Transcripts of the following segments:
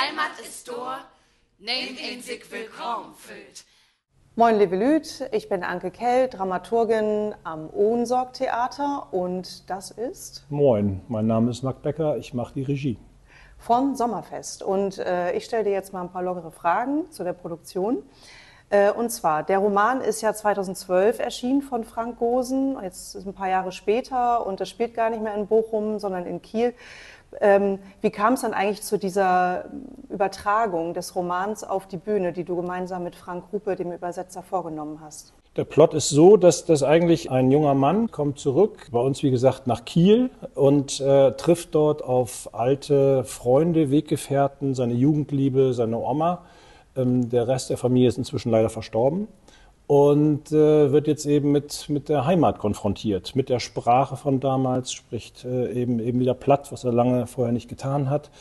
Heimat ist da, nehmt ihn sich willkommen fühlt. Moin liebe Lüd, ich bin Anke Kell, Dramaturgin am Ohnsorg-Theater und das ist... Moin, mein Name ist Marc Becker, ich mache die Regie. Von Sommerfest und ich stelle dir jetzt mal ein paar lockere Fragen zu der Produktion. Und zwar, der Roman ist ja 2012 erschienen von Frank Gosen, jetzt ist ein paar Jahre später und das spielt gar nicht mehr in Bochum, sondern in Kiel. Wie kam es dann eigentlich zu dieser Übertragung des Romans auf die Bühne, die du gemeinsam mit Frank Rupe, dem Übersetzer, vorgenommen hast? Der Plot ist so, dass eigentlich ein junger Mann kommt zurück, bei uns wie gesagt nach Kiel und trifft dort auf alte Freunde, Weggefährten, seine Jugendliebe, seine Oma. Der Rest der Familie ist inzwischen leider verstorben und wird jetzt eben mit der Heimat konfrontiert, mit der Sprache von damals, spricht eben wieder platt, was er lange vorher nicht getan hat.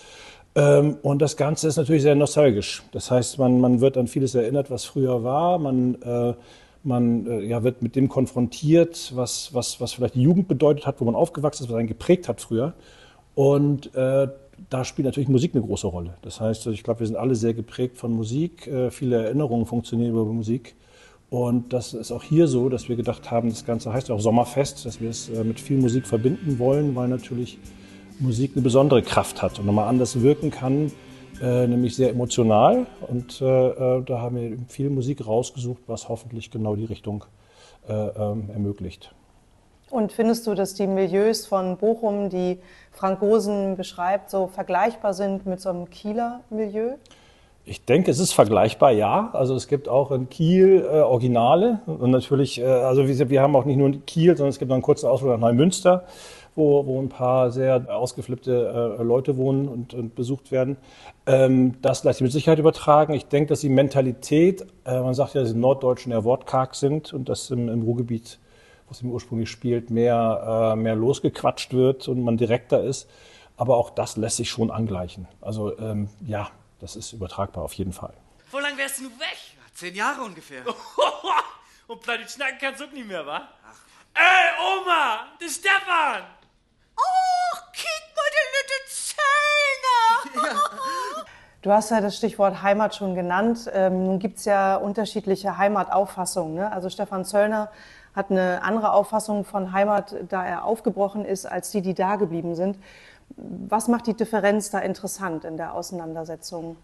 Und das Ganze ist natürlich sehr nostalgisch. Das heißt, man wird an vieles erinnert, was früher war. Man wird mit dem konfrontiert, was vielleicht die Jugend bedeutet hat, wo man aufgewachsen ist, was einen geprägt hat früher. Und da spielt natürlich Musik eine große Rolle. Das heißt, ich glaube, wir sind alle sehr geprägt von Musik. Viele Erinnerungen funktionieren über Musik. Und das ist auch hier so, dass wir gedacht haben, das Ganze heißt ja auch Sommerfest, dass wir es mit viel Musik verbinden wollen, weil natürlich Musik eine besondere Kraft hat und nochmal anders wirken kann, nämlich sehr emotional. Und da haben wir viel Musik rausgesucht, was hoffentlich genau die Richtung ermöglicht. Und findest du, dass die Milieus von Bochum, die Frank Gosen beschreibt, so vergleichbar sind mit so einem Kieler Milieu? Ich denke, es ist vergleichbar, ja. Also es gibt auch in Kiel Originale. Und natürlich, also wir haben auch nicht nur Kiel, sondern es gibt noch einen kurzen Ausflug nach Neumünster, wo ein paar sehr ausgeflippte Leute wohnen und besucht werden. Das lässt sich mit Sicherheit übertragen. Ich denke, dass die Mentalität, man sagt ja, dass die Norddeutschen eher wortkarg sind und dass im Ruhrgebiet, wo es ursprünglich spielt, mehr losgequatscht wird und man direkter ist. Aber auch das lässt sich schon angleichen. Also ja, das ist übertragbar auf jeden Fall. Wo lang wärst du weg? 10 Jahre ungefähr. Und Plattdeutsch schnacken kannst du auch nicht mehr, wa? Ach. Ey, Oma, der Stefan! Oh, kick mal, der Lütte Zöllner! Ja. Du hast ja das Stichwort Heimat schon genannt. Nun gibt es ja unterschiedliche Heimatauffassungen, ne? Also Stefan Zöllner hat eine andere Auffassung von Heimat, da er aufgebrochen ist, als die da geblieben sind. Was macht die Differenz da interessant in der Auseinandersetzung?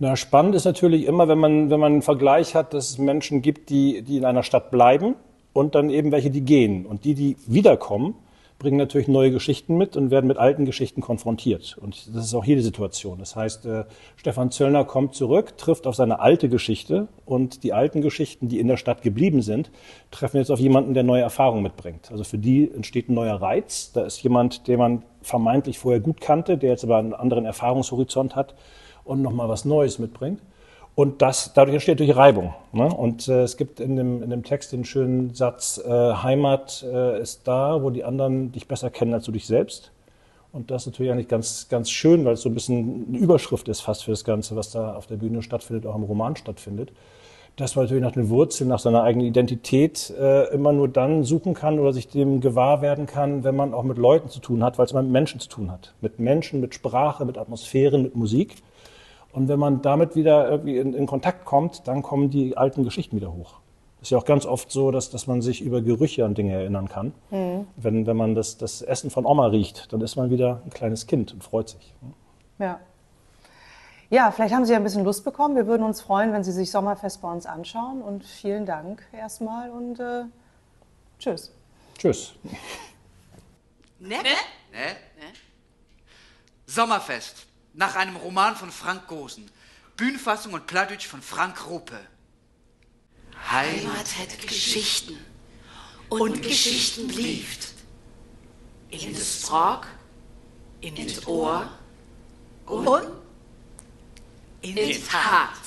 Na, spannend ist natürlich immer, wenn man einen Vergleich hat, dass es Menschen gibt, die in einer Stadt bleiben und dann eben welche, die gehen. Und die wiederkommen, bringen natürlich neue Geschichten mit und werden mit alten Geschichten konfrontiert. Und das ist auch hier die Situation. Das heißt, Stefan Zöllner kommt zurück, trifft auf seine alte Geschichte und die alten Geschichten, die in der Stadt geblieben sind, treffen jetzt auf jemanden, der neue Erfahrungen mitbringt. Also für die entsteht ein neuer Reiz. Da ist jemand, den man vermeintlich vorher gut kannte, der jetzt aber einen anderen Erfahrungshorizont hat und nochmal was Neues mitbringt. Und dadurch entsteht natürlich Reibung. Ne? Und es gibt in dem Text den schönen Satz, Heimat ist da, wo die anderen dich besser kennen als du dich selbst. Und das ist natürlich eigentlich ganz, ganz schön, weil es so ein bisschen eine Überschrift ist fast für das Ganze, was da auf der Bühne stattfindet, auch im Roman stattfindet. Dass man natürlich nach den Wurzeln, nach seiner eigenen Identität immer nur dann suchen kann oder sich dem gewahr werden kann, wenn man auch mit Leuten zu tun hat, weil es immer mit Menschen zu tun hat. Mit Menschen, mit Sprache, mit Atmosphären, mit Musik. Und wenn man damit wieder irgendwie in Kontakt kommt, dann kommen die alten Geschichten wieder hoch. Es ist ja auch ganz oft so, dass man sich über Gerüche an Dinge erinnern kann. Mhm. Wenn man das Essen von Oma riecht, dann ist man wieder ein kleines Kind und freut sich. Ja. Ja, vielleicht haben Sie ja ein bisschen Lust bekommen. Wir würden uns freuen, wenn Sie sich Sommerfest bei uns anschauen. Und vielen Dank erstmal und tschüss. Tschüss. Ne? Sommerfest. Nach einem Roman von Frank Gosen. Bühnenfassung und Plattdeutsch von Frank Rupe. Heimat hat Geschichten. Und Geschichten blieft. In das Sprach, in das Ohr und in das Hart.